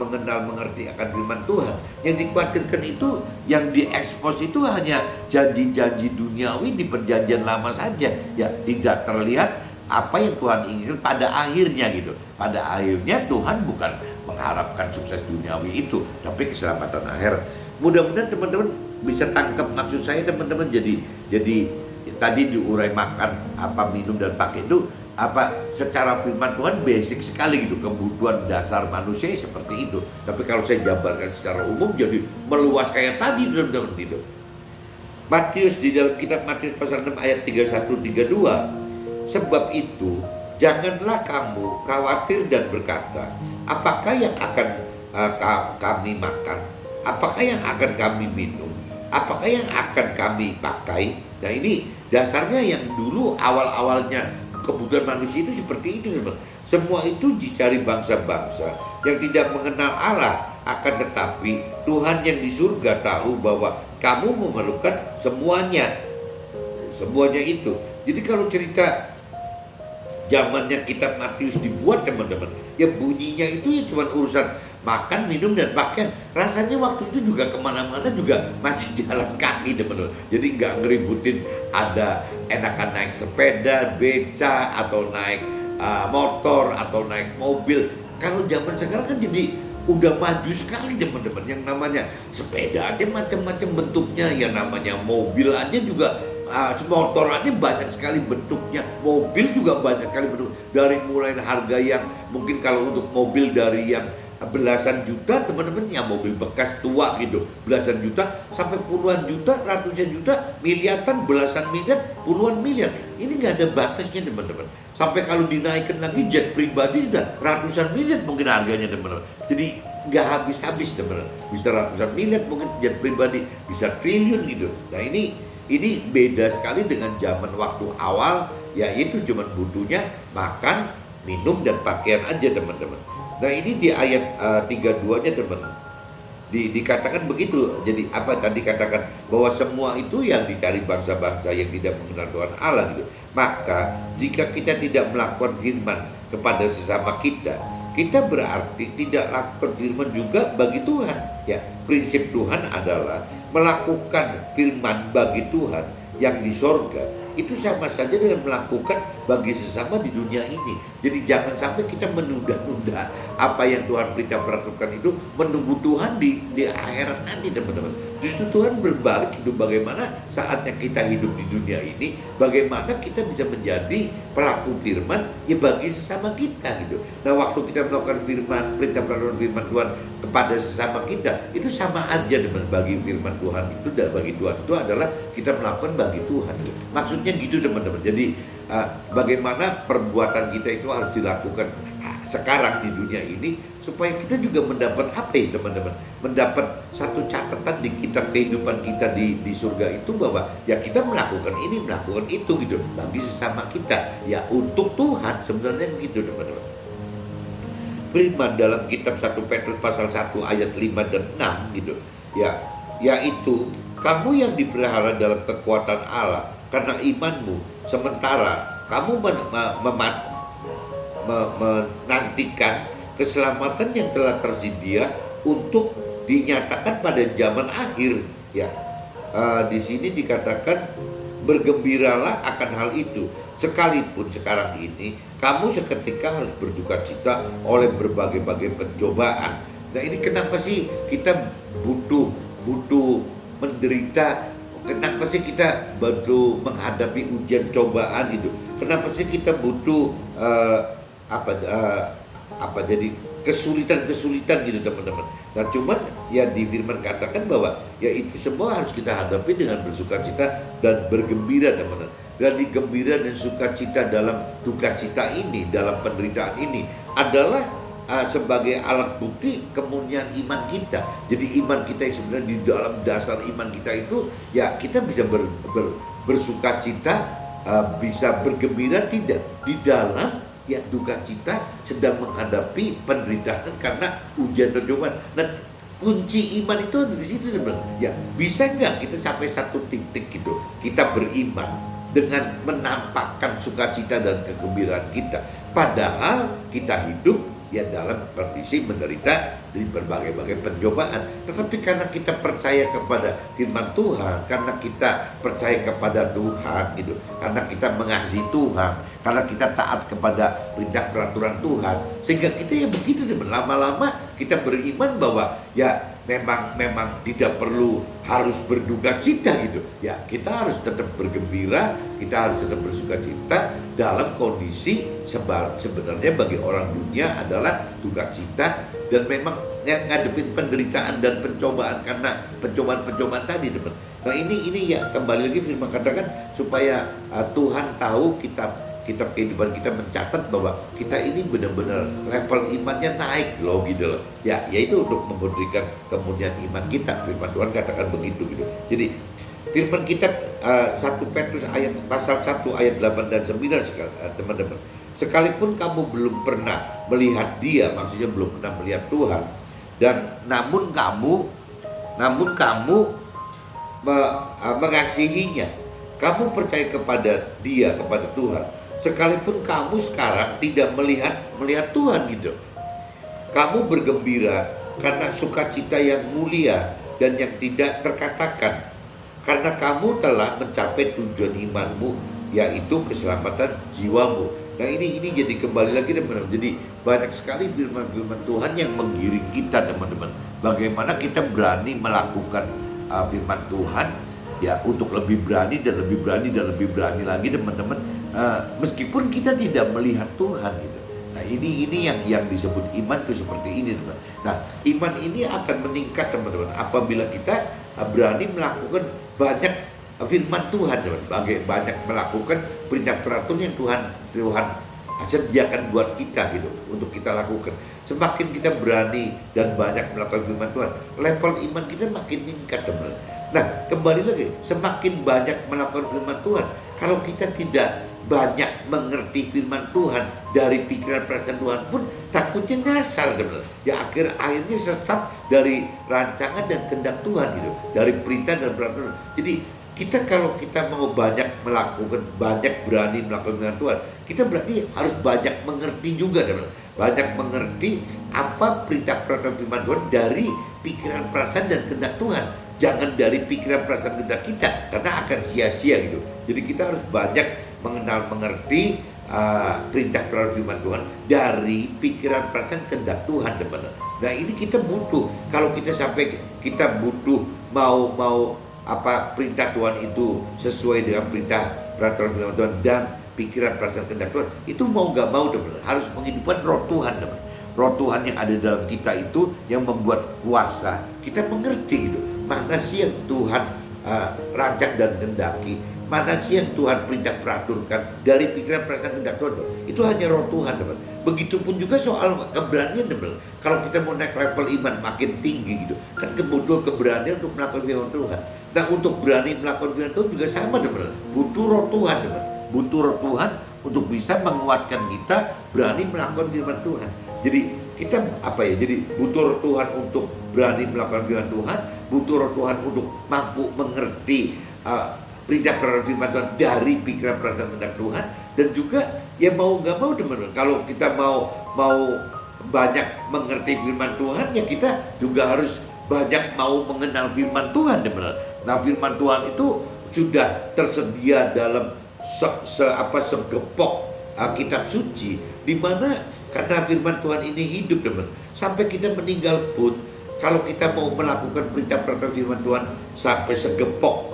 mengerti akan firman Tuhan, yang dikhawatirkan itu, yang diekspos itu hanya janji-janji duniawi di perjanjian lama saja. Ya tidak terlihat apa yang Tuhan inginkan pada akhirnya gitu. Pada akhirnya Tuhan bukan mengharapkan sukses duniawi itu, tapi keselamatan akhirat. Mudah-mudahan teman-teman bisa tangkap maksud saya teman-teman. Jadi tadi diurai makan, minum dan pakai itu secara firman Tuhan basic sekali gitu, kebutuhan dasar manusia seperti itu. Tapi kalau saya jabarkan secara umum jadi meluas kayak tadi teman-teman gitu. Matius di dalam kitab Matius pasal 6 ayat 31-32, sebab itu janganlah kamu khawatir dan berkata, apakah yang akan kami makan, apakah yang akan kami minum, apakah yang akan kami pakai. Nah ini dasarnya yang dulu awal-awalnya kebutuhan manusia itu seperti itu teman. Semua itu dicari bangsa-bangsa yang tidak mengenal Allah. Akan tetapi Tuhan yang di surga tahu bahwa kamu memerlukan semuanya itu. Jadi kalau cerita zamannya kitab Matius dibuat teman-teman, ya bunyinya itu ya cuma urusan makan, minum, dan pakaian. Rasanya waktu itu juga kemana-mana juga masih jalan kaki teman-teman. Jadi nggak ngeributin ada enakan naik sepeda, beca, atau naik motor, atau naik mobil. Kalau zaman sekarang kan jadi udah maju sekali teman-teman. Yang namanya sepeda aja macam-macam bentuknya, yang namanya mobil aja juga motor aja banyak sekali bentuknya, mobil juga banyak sekali bentuk. Dari mulai harga yang mungkin kalau untuk mobil dari yang belasan juta teman-teman, yang mobil bekas tua gitu, belasan juta sampai puluhan juta, ratusan juta, miliaran, belasan miliar, puluhan miliar. Ini nggak ada batasnya teman-teman. Sampai kalau dinaikkan lagi jet pribadi sudah ratusan miliar mungkin harganya teman-teman. Jadi nggak habis-habis teman-teman. Bisa ratusan miliar mungkin jet pribadi, bisa triliun gitu. Nah ini beda sekali dengan zaman waktu awal, yaitu cuma butuhnya makan, minum, dan pakaian aja teman-teman. Nah ini di ayat 32-nya teman-teman dikatakan begitu. Jadi apa tadi katakan bahwa semua itu yang dicari bangsa-bangsa yang tidak mengenal Tuhan Allah gitu. Maka jika kita tidak melakukan firman kepada sesama kita, kita berarti tidak lakukan firman juga bagi Tuhan. Ya, prinsip Tuhan adalah melakukan firman bagi Tuhan yang di sorga itu sama saja dengan melakukan bagi sesama di dunia ini. Jadi jangan sampai kita menunda-nunda apa yang Tuhan perintahkan itu, menunggu Tuhan di akhirat nanti teman-teman. Justru Tuhan berbalik hidup, bagaimana saatnya kita hidup di dunia ini, bagaimana kita bisa menjadi pelaku firman ya bagi sesama kita gitu. Nah waktu kita melakukan firman, perintah-perintah firman Tuhan kepada sesama kita, itu sama aja dengan bagi firman Tuhan itu, dan bagi Tuhan itu adalah kita melakukan bagi Tuhan gitu. Maksudnya gitu teman-teman. Jadi bagaimana perbuatan kita itu harus dilakukan sekarang di dunia ini supaya kita juga mendapat apa ya teman-teman, mendapat satu catatan di kitab kehidupan kita di surga itu, bahwa ya kita melakukan ini, melakukan itu gitu bagi sesama kita ya untuk Tuhan. Sebenarnya begitu teman-teman. Firman dalam kitab 1 Petrus pasal 1 ayat 5 dan 6 gitu ya, yaitu kamu yang dipelihara dalam kekuatan Allah karena imanmu, sementara kamu menantikan keselamatan yang telah tersedia untuk dinyatakan pada zaman akhir. Ya, di sini dikatakan bergembiralah akan hal itu, sekalipun sekarang ini kamu seketika harus berduka cita oleh berbagai-bagai pencobaan. Nah ini kenapa sih kita butuh menderita? Kenapa sih kita butuh menghadapi ujian cobaan itu? Kenapa sih kita butuh jadi kesulitan gitu teman-teman. Nah cuman ya di firman katakan bahwa ya itu semua harus kita hadapi dengan bersukacita dan bergembira teman-teman. Dan gembira dan sukacita dalam duka cita ini, dalam penderitaan ini adalah sebagai alat bukti kemuliaan iman kita. Jadi iman kita yang sebenarnya di dalam dasar iman kita itu ya kita bisa bersukacita, bisa bergembira tidak di dalam ya duka cita sedang menghadapi penderitaan karena ujian dan cobaan. Nah kunci iman itu ada di situ teman. Ya bisa nggak kita sampai satu titik gitu kita beriman dengan menampakkan sukacita dan kegembiraan kita, padahal kita hidup ya dalam kondisi menderita di berbagai-bagai pencobaan. Tetapi karena kita percaya kepada firman Tuhan, karena kita percaya kepada Tuhan gitu, karena kita mengasihi Tuhan, karena kita taat kepada perintah peraturan Tuhan, sehingga kita ya begitu teman. Lama-lama kita beriman bahwa ya memang tidak perlu harus berduka cita gitu. Ya, kita harus tetap bergembira, kita harus tetap bersuka cita dalam kondisi sebenarnya bagi orang dunia adalah duka cita, dan memang yang ngadepin penderitaan dan pencobaan karena pencobaan tadi, teman. Nah, ini ya kembali lagi firman katakan supaya Tuhan tahu kitab kehidupan kita mencatat bahwa kita ini benar-benar level imannya naik loh gitu loh. Ya, yaitu untuk memberikan kemuliaan iman kita. Firman Tuhan katakan begitu gitu. Jadi firman kita 1 Petrus pasal 1 ayat 8 dan 9 teman-teman. Sekalipun kamu belum pernah melihat Dia, maksudnya belum pernah melihat Tuhan, dan namun kamu mengasihinya, kamu percaya kepada Dia, kepada Tuhan, sekalipun kamu sekarang tidak melihat Tuhan gitu. Kamu bergembira karena sukacita yang mulia dan yang tidak terkatakan, karena kamu telah mencapai tujuan imanmu, yaitu keselamatan jiwamu. Nah, ini jadi kembali lagi teman-teman. Jadi banyak sekali firman-firman Tuhan yang menggiring kita, teman-teman. Bagaimana kita berani melakukan firman Tuhan, ya, untuk lebih berani dan lebih berani dan lebih berani lagi, teman-teman. Meskipun kita tidak melihat Tuhan gitu. Nah, ini yang disebut iman itu seperti ini, teman. Nah, iman ini akan meningkat, teman-teman, apabila kita berani melakukan banyak firman Tuhan, teman. Banyak melakukan perintah peraturan yang Tuhan sediakan buat kita gitu, untuk kita lakukan. Semakin kita berani dan banyak melakukan firman Tuhan, level iman kita makin meningkat, teman. Nah, kembali lagi, semakin banyak melakukan firman Tuhan, kalau kita tidak banyak mengerti firman Tuhan dari pikiran perasaan Tuhan pun, takutnya nyasar, teman. Ya, akhirnya sesat dari rancangan dan kehendak Tuhan gitu, dari perintah dan peraturan. Jadi kalau kita mau banyak berani melakukan firman Tuhan, kita berarti harus banyak mengerti juga, teman. Banyak mengerti apa perintah peraturan firman Tuhan dari pikiran perasaan dan kehendak Tuhan. Jangan dari pikiran perasaan kehendak kita, karena akan sia-sia gitu. Jadi kita harus banyak mengerti perintah peraturan firman Tuhan dari pikiran perasaan kehendak Tuhan, teman. Nah, ini kita butuh. Kalau kita butuh mau perintah Tuhan itu sesuai dengan perintah peraturan firman Tuhan dan pikiran perasaan kehendak Tuhan, itu mau gak mau, teman, harus menghidupkan roh Tuhan, teman. Roh Tuhan yang ada dalam kita itu yang membuat kuasa kita mengerti gitu, mana sih yang Tuhan rancang dan kehendaki, mana sih yang Tuhan perintah peraturkan dari pikiran perasaan kehendak Tuhan. Itu hanya roh Tuhan, teman. Begitupun juga soal keberanian, teman. Kalau kita mau naik level iman makin tinggi gitu, kan kebutuhan keberanian untuk melakukan firman Tuhan. Nah, untuk berani melakukan firman Tuhan juga sama, teman. Butuh roh Tuhan, teman. Butuh roh Tuhan untuk bisa menguatkan kita berani melakukan firman Tuhan. Jadi kita jadi butuh roh Tuhan untuk berani melakukan firman Tuhan, butuh roh Tuhan untuk mampu mengerti perintah peraturan firman Tuhan dari pikiran perasaan kehendak Tuhan. Dan juga ya mau gak mau, teman-teman, kalau kita mau banyak mengerti firman Tuhan, ya kita juga harus banyak mau mengenal firman Tuhan, teman-teman. Nah, firman Tuhan itu sudah tersedia dalam segepok kitab suci, di mana karena firman Tuhan ini hidup, teman. Sampai kita meninggal pun, kalau kita mau melakukan perintah peraturan firman Tuhan sampai segepok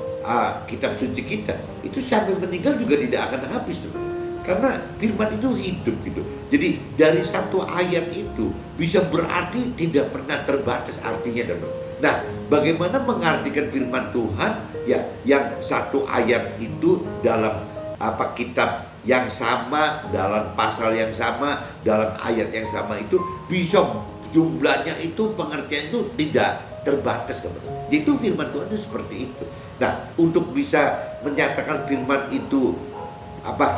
kitab suci kita, itu sampai meninggal juga tidak akan habis, teman. Karena firman itu hidup gitu. Jadi dari satu ayat itu bisa berarti tidak pernah terbatas artinya, teman. Nah, bagaimana mengartikan firman Tuhan ya, yang satu ayat itu dalam kitab yang sama, dalam pasal yang sama, dalam ayat yang sama, itu bisa jumlahnya itu, pengertian itu tidak terbatas, teman. Itu firman Tuhan itu seperti itu. Nah, untuk bisa menyatakan firman itu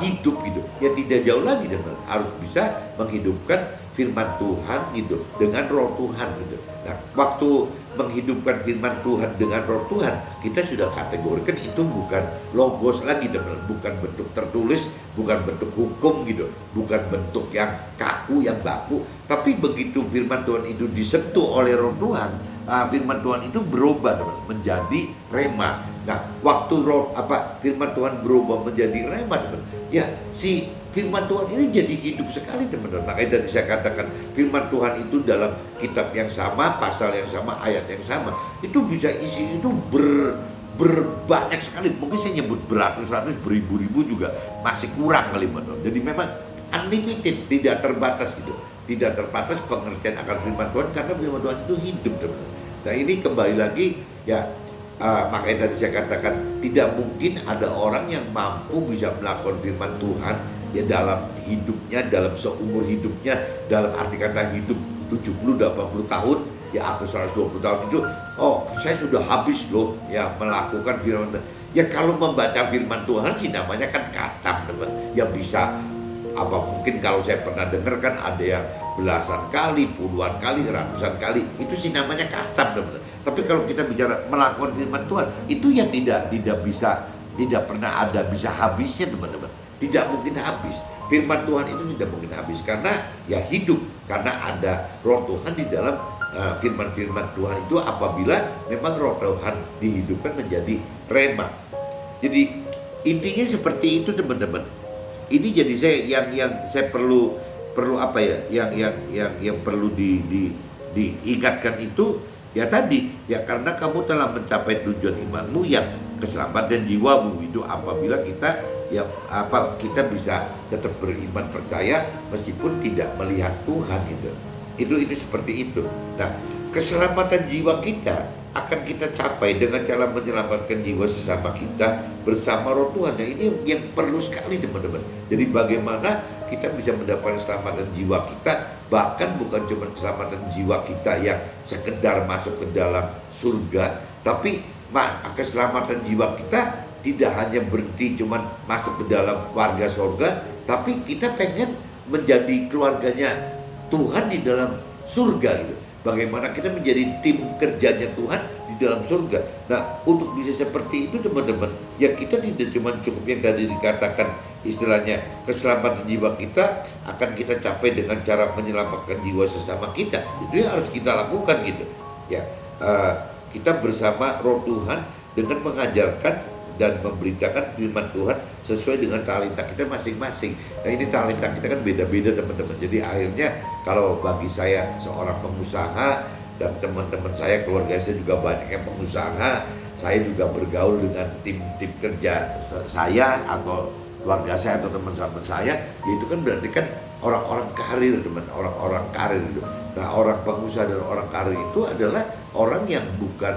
hidup gitu, ya tidak jauh lagi, teman. Harus bisa menghidupkan firman Tuhan gitu dengan roh Tuhan gitu. Nah, waktu menghidupkan firman Tuhan dengan roh Tuhan, kita sudah kategorikan itu bukan logos lagi, teman. Bukan bentuk tertulis, bukan bentuk hukum gitu, bukan bentuk yang kaku, yang baku. Tapi begitu firman Tuhan itu disentuh oleh roh Tuhan, firman Tuhan itu berubah, teman, menjadi rema. Nah, waktu firman Tuhan berubah menjadi rema, teman, ya si firman Tuhan ini jadi hidup sekali teman-teman. Makanya tadi saya katakan firman Tuhan itu dalam kitab yang sama, pasal yang sama, ayat yang sama, itu bisa isi itu berbanyak sekali. Mungkin saya nyebut beratus-ratus, beribu-ribu juga masih kurang kali teman-teman. Jadi memang unlimited, tidak terbatas gitu. Tidak terbatas pengertian akan firman Tuhan, karena firman Tuhan itu hidup teman-teman. Nah ini kembali lagi ya, makanya tadi saya katakan tidak mungkin ada orang yang mampu bisa melakukan firman Tuhan ya dalam hidupnya, dalam seumur hidupnya, dalam arti kata hidup 70-80 tahun ya, atau 120 tahun itu, oh saya sudah habis loh ya melakukan firman Tuhan. Ya kalau membaca firman Tuhan sih namanya kan khatam teman, yang bisa apa, mungkin kalau saya pernah dengar kan ada yang belasan kali, puluhan kali, ratusan kali, itu sih namanya khatam teman. Tapi kalau kita bicara melakukan firman Tuhan, itu yang tidak bisa, tidak pernah ada bisa habisnya teman-teman. Tidak mungkin habis. Firman Tuhan itu tidak mungkin habis, karena ya hidup, karena ada roh Tuhan di dalam firman-firman Tuhan itu. Apabila memang roh Tuhan dihidupkan menjadi rema. Jadi intinya seperti itu teman-teman. Ini jadi saya yang saya perlu apa ya, yang perlu diingatkan itu ya tadi ya, karena kamu telah mencapai tujuan imanmu yang keselamatan jiwamu itu apabila kita ya apa, kita bisa tetap beriman percaya meskipun tidak melihat Tuhan itu seperti itu. Nah, keselamatan jiwa kita akan kita capai dengan cara menyelamatkan jiwa sesama kita bersama roh Tuhan. Nah ini yang perlu sekali teman-teman. Jadi bagaimana kita bisa mendapatkan keselamatan jiwa kita, bahkan bukan cuma keselamatan jiwa kita yang sekedar masuk ke dalam surga, tapi keselamatan jiwa kita tidak hanya berhenti cuma masuk ke dalam warga surga, tapi kita pengen menjadi keluarganya Tuhan di dalam surga gitu. Bagaimana kita menjadi tim kerjanya Tuhan di dalam surga. Nah, untuk bisa seperti itu teman-teman, ya kita tidak cuma cukup yang tadi dikatakan istilahnya keselamatan jiwa kita akan kita capai dengan cara menyelamatkan jiwa sesama kita. Itu yang harus kita lakukan gitu. Ya, kita bersama roh Tuhan dengan mengajarkan dan memberitakan firman Tuhan sesuai dengan talenta kita masing-masing. Nah ini talenta kita kan beda-beda teman-teman. Jadi akhirnya kalau bagi saya seorang pengusaha dan teman-teman saya, keluarga saya juga banyak yang pengusaha, saya juga bergaul dengan tim-tim kerja saya atau keluarga saya atau teman-teman saya, itu kan berarti kan orang-orang karir teman, orang-orang karir itu. Nah orang pengusaha dan orang karir itu adalah orang yang bukan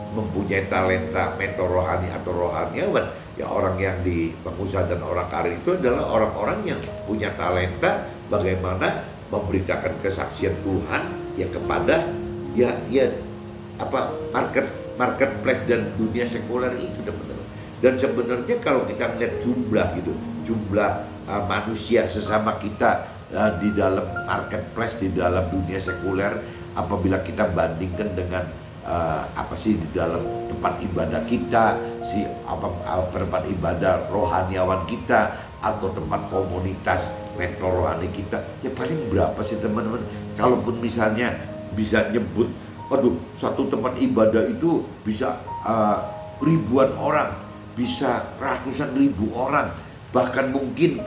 mempunyai talenta mentor rohani atau rohaniawan. Ya orang yang di pengusaha dan orang karir itu adalah orang-orang yang punya talenta bagaimana memberitakan kesaksian Tuhan ya kepada marketplace dan dunia sekuler itu teman-teman. Dan sebenarnya kalau kita melihat jumlah manusia sesama kita di dalam marketplace, di dalam dunia sekuler, apabila kita bandingkan dengan di dalam tempat ibadah kita, tempat ibadah rohaniawan kita atau tempat komunitas mentor rohani kita, ya paling berapa sih teman-teman? Kalaupun misalnya bisa nyebut, suatu tempat ibadah itu bisa ribuan orang, bisa ratusan ribu orang, bahkan mungkin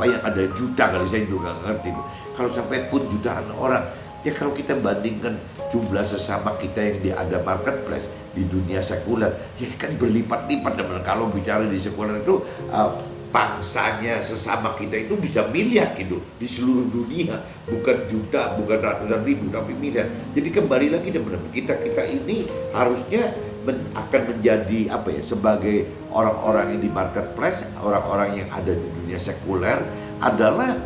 yang ada juta kali, saya juga nggak ngerti. Kalau sampai pun jutaan orang, ya kalau kita bandingkan jumlah sesama kita yang ada marketplace di dunia sekuler, ya kan berlipat-lipat teman. Kalau bicara di sekuler itu bangsanya sesama kita itu bisa miliar gitu di seluruh dunia, bukan juta, bukan ratusan ribu, tapi miliar. Jadi kembali lagi teman-teman, kita ini harusnya akan menjadi sebagai orang-orang yang di marketplace, orang-orang yang ada di dunia sekuler adalah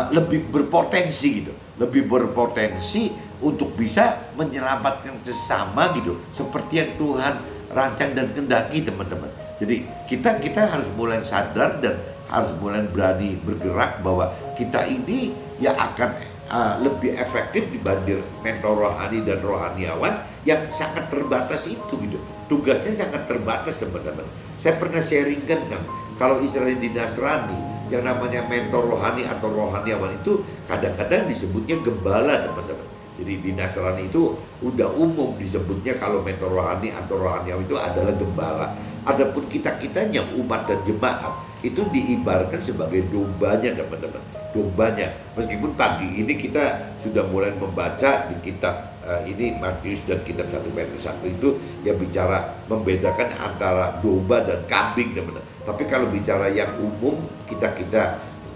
lebih berpotensi gitu, lebih berpotensi untuk bisa menyelamatkan sesama gitu, seperti yang Tuhan rancang dan kehendaki teman-teman. Jadi kita harus mulai sadar dan harus mulai berani bergerak bahwa kita ini ya akan lebih efektif dibanding mentor rohani dan rohaniawan yang sangat terbatas itu gitu. Tugasnya sangat terbatas teman-teman. Saya pernah sharingkan kan, kalau istilahnya di Nasrani yang namanya mentor rohani atau rohaniawan itu kadang-kadang disebutnya gembala teman-teman. Jadi di Nasrani itu udah umum disebutnya kalau mentor rohani atau rohaniawi itu adalah gembala. Adapun kita-kitanya umat dan jemaat itu diibaratkan sebagai dombanya teman-teman, dombanya. Meskipun pagi ini kita sudah mulai membaca di kitab ini Matius dan kitab 1 Petrus 1 itu yang bicara membedakan antara domba dan kambing teman-teman. Tapi kalau bicara yang umum kita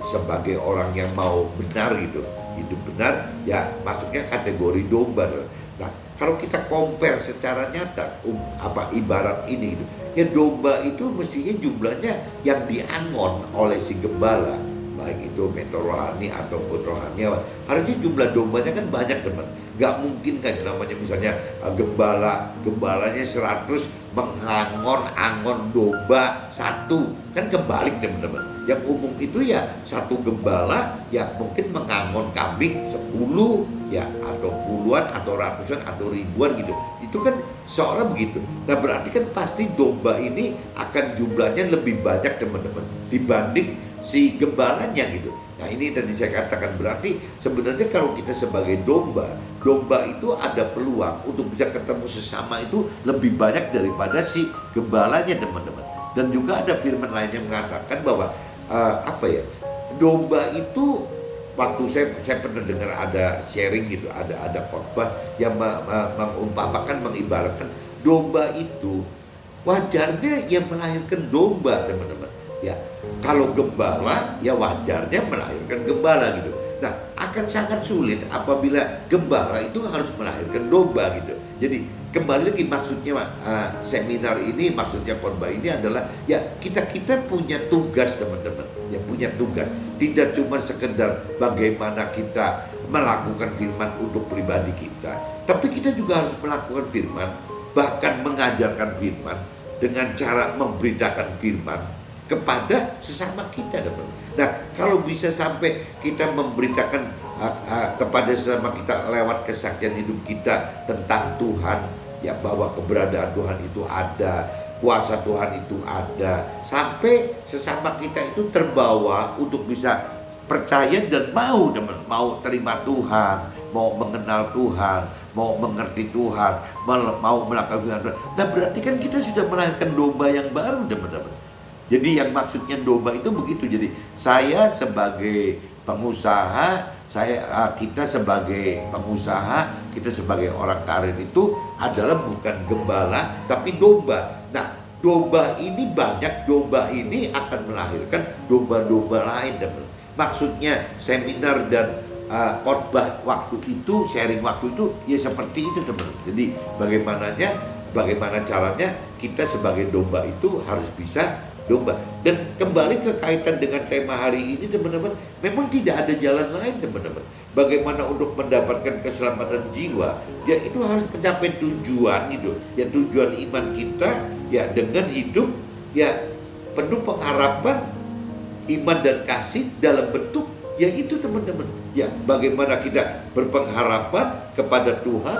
sebagai orang yang mau benar gitu, hidup benar, ya masuknya kategori domba. Nah, kalau kita compare secara nyata, ibarat ini gitu, ya domba itu mestinya jumlahnya yang diangon oleh si gembala, baik itu mentor rohani ataupun rohaniawan, harusnya jumlah dombanya kan banyak teman. Gak mungkin kan namanya misalnya gembalanya 100 mengangon domba 1, kan kebalik teman-teman. Yang umum itu ya satu gembala ya mungkin mengangon kambing 10 ya, atau puluhan atau ratusan atau ribuan gitu. Itu kan seolah begitu. Nah berarti kan pasti domba ini akan jumlahnya lebih banyak teman-teman dibanding si gembalanya gitu. Nah ini tadi saya katakan berarti sebenarnya kalau kita sebagai domba itu ada peluang untuk bisa ketemu sesama itu lebih banyak daripada si gembalanya teman-teman. Dan juga ada firman lain yang mengatakan bahwa domba itu, waktu saya pernah dengar ada sharing gitu, ada khotbah yang mengumpamakan, mengibaratkan domba itu wajarnya yang melahirkan domba teman-teman. Ya, kalau gembala ya wajarnya melahirkan gembala gitu. Nah, akan sangat sulit apabila gembala itu harus melahirkan domba gitu. Jadi kembali lagi maksudnya seminar ini, maksudnya khotbah ini adalah ya kita punya tugas teman-teman, ya punya tugas. Tidak cuma sekedar bagaimana kita melakukan firman untuk pribadi kita, tapi kita juga harus melakukan firman, bahkan mengajarkan firman dengan cara memberitakan firman kepada sesama kita teman. Nah kalau bisa sampai kita memberitakan kepada sesama kita lewat kesaksian hidup kita tentang Tuhan, ya bahwa keberadaan Tuhan itu ada, kuasa Tuhan itu ada, sampai sesama kita itu terbawa untuk bisa percaya dan mau terima Tuhan, mau mengenal Tuhan, mau mengerti Tuhan, mau melakukan Tuhan. Nah berarti kan kita sudah melahirkan domba yang baru teman-teman. Jadi yang maksudnya domba itu begitu. Jadi saya sebagai pengusaha, kita sebagai pengusaha, kita sebagai orang karir itu adalah bukan gembala tapi domba. Nah domba ini banyak, domba ini akan melahirkan domba-domba lain teman. Maksudnya seminar dan khotbah waktu itu, sharing waktu itu ya seperti itu teman. Jadi bagaimana caranya kita sebagai domba itu harus bisa domba. Dan kembali ke kaitan dengan tema hari ini teman-teman, memang tidak ada jalan lain teman-teman. Bagaimana untuk mendapatkan keselamatan jiwa, ya itu harus mencapai tujuan gitu, ya tujuan iman kita ya dengan hidup ya penuh pengharapan, iman dan kasih dalam bentuk ya itu teman-teman. Ya bagaimana kita berpengharapan kepada Tuhan,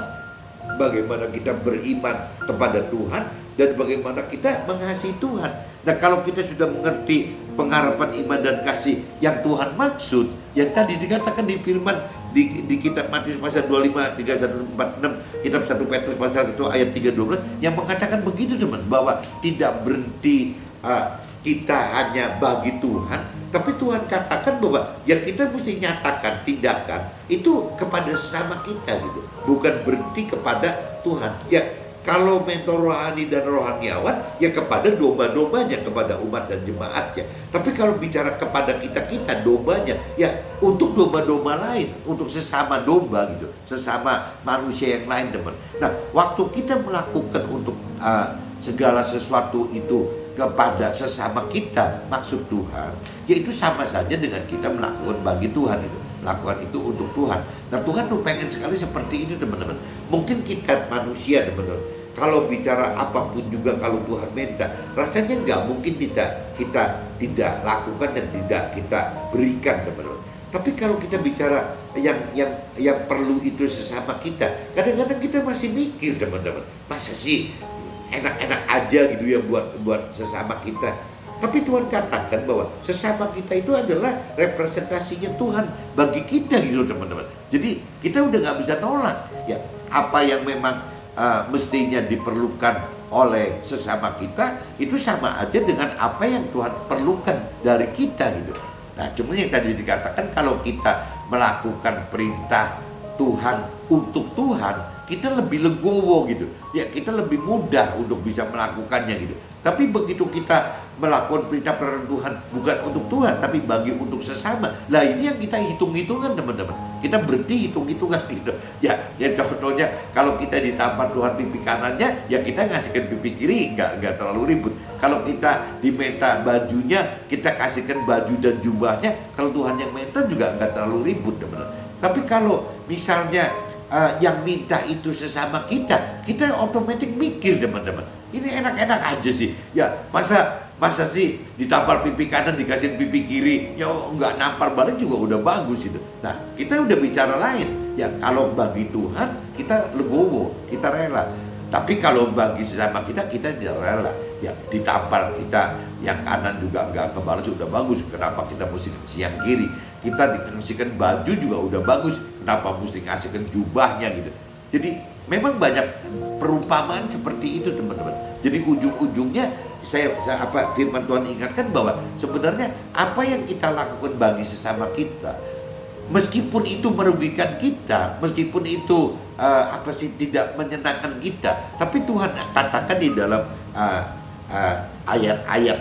bagaimana kita beriman kepada Tuhan, dan bagaimana kita mengasihi Tuhan. Nah kalau kita sudah mengerti pengharapan, iman dan kasih yang Tuhan maksud, yang tadi dikatakan di firman di kitab Matius pasal 25, 31, 46, kitab 1 Petrus pasal 1 ayat 3, 12 yang mengatakan begitu teman, bahwa tidak berhenti kita hanya bagi Tuhan, tapi Tuhan katakan bahwa yang kita mesti nyatakan tindakan itu kepada sesama kita gitu, bukan berhenti kepada Tuhan. Ya kalau mentor rohani dan rohaniawan ya kepada domba-dombanya, kepada umat dan jemaatnya. Tapi kalau bicara kepada kita dombanya ya untuk domba-domba lain, untuk sesama domba gitu, sesama manusia yang lain teman. Nah waktu kita melakukan untuk segala sesuatu itu kepada sesama kita, maksud Tuhan, yaitu sama saja dengan kita melakukan bagi Tuhan itu, lakukan itu untuk Tuhan. Nah Tuhan tuh pengen sekali seperti itu teman-teman. Mungkin kita manusia teman-teman, kalau bicara apapun juga kalau Tuhan minta, rasanya nggak mungkin kita tidak lakukan dan tidak kita berikan teman-teman. Tapi kalau kita bicara yang perlu itu sesama kita, kadang-kadang kita masih mikir teman-teman, masa sih enak-enak aja gitu ya buat sesama kita. Tapi Tuhan katakan bahwa sesama kita itu adalah representasinya Tuhan bagi kita gitu teman-teman. Jadi kita udah nggak bisa nolak ya apa yang memang mestinya diperlukan oleh sesama kita itu sama aja dengan apa yang Tuhan perlukan dari kita gitu. Nah, cuma yang tadi dikatakan kalau kita melakukan perintah Tuhan untuk Tuhan, kita lebih legowo gitu. Ya, kita lebih mudah untuk bisa melakukannya gitu. Tapi begitu kita melakukan perintah Tuhan bukan untuk Tuhan, tapi bagi untuk sesama. Lah ini yang kita hitung-hitungan teman-teman. Kita berhenti hitung-hitungan gitu. Ya contohnya kalau kita ditampar Tuhan pipi kanannya, ya kita ngasihkan pipi kiri, nggak terlalu ribut. Kalau kita diminta bajunya, kita kasihkan baju dan jubahnya. Kalau Tuhan yang minta juga nggak terlalu ribut teman-teman. Tapi kalau misalnya yang minta itu sesama kita otomatis mikir teman-teman. Ini enak-enak aja sih. Ya masa sih ditampar pipi kanan dikasih pipi kiri, ya nggak nampar balik juga udah bagus itu. Nah kita udah bicara lain. Ya kalau bagi Tuhan kita legowo, kita rela. Tapi kalau bagi sesama kita tidak rela. Ya ditampar kita yang kanan juga nggak kebalas sudah bagus. Kenapa kita mesti kasih yang kiri? Kita dikasihkan baju juga udah bagus. Kenapa mesti ngasihkan jubahnya gitu? Jadi memang banyak perumpamaan seperti itu teman-teman. Jadi ujung-ujungnya saya firman Tuhan ingatkan bahwa sebenarnya apa yang kita lakukan bagi sesama kita, meskipun itu merugikan kita, meskipun itu tidak menyenangkan kita, tapi Tuhan katakan di dalam ayat-ayat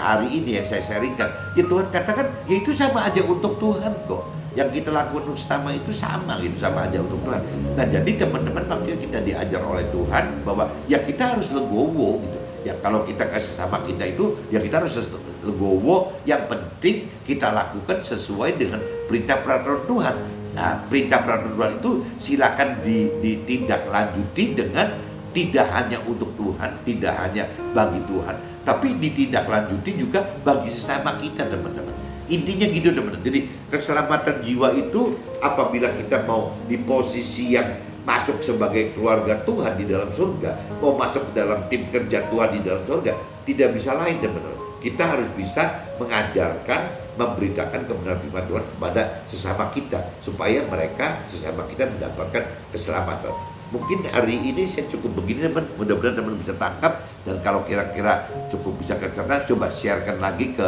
hari ini yang saya sharingkan, ya Tuhan katakan ya itu sama aja untuk Tuhan kok. Yang kita lakukan sesama itu sama gitu, sama aja untuk Tuhan. Nah jadi teman-teman maksudnya kita diajar oleh Tuhan bahwa ya kita harus legowo gitu. Ya kalau kita ke sesama kita itu ya kita harus legowo. Yang penting kita lakukan sesuai dengan perintah peraturan Tuhan. Nah perintah peraturan Tuhan itu silakan ditindaklanjuti dengan tidak hanya untuk Tuhan, tidak hanya bagi Tuhan, tapi ditindaklanjuti juga bagi sesama kita teman-teman. Intinya gitu teman-teman. Jadi keselamatan jiwa itu apabila kita mau di posisi yang masuk sebagai keluarga Tuhan di dalam surga, mau masuk ke dalam tim kerja Tuhan di dalam surga, tidak bisa lain teman-teman. Kita harus bisa mengajarkan, memberitakan kebenaran firman Tuhan kepada sesama kita supaya mereka sesama kita mendapatkan keselamatan. Mungkin hari ini saya cukup begini teman, mudah-mudahan teman bisa tangkap, dan kalau kira-kira cukup bisa kecerna, coba sharekan lagi ke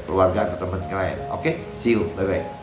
keluarga atau teman yang lain. Oke, see you, bye-bye.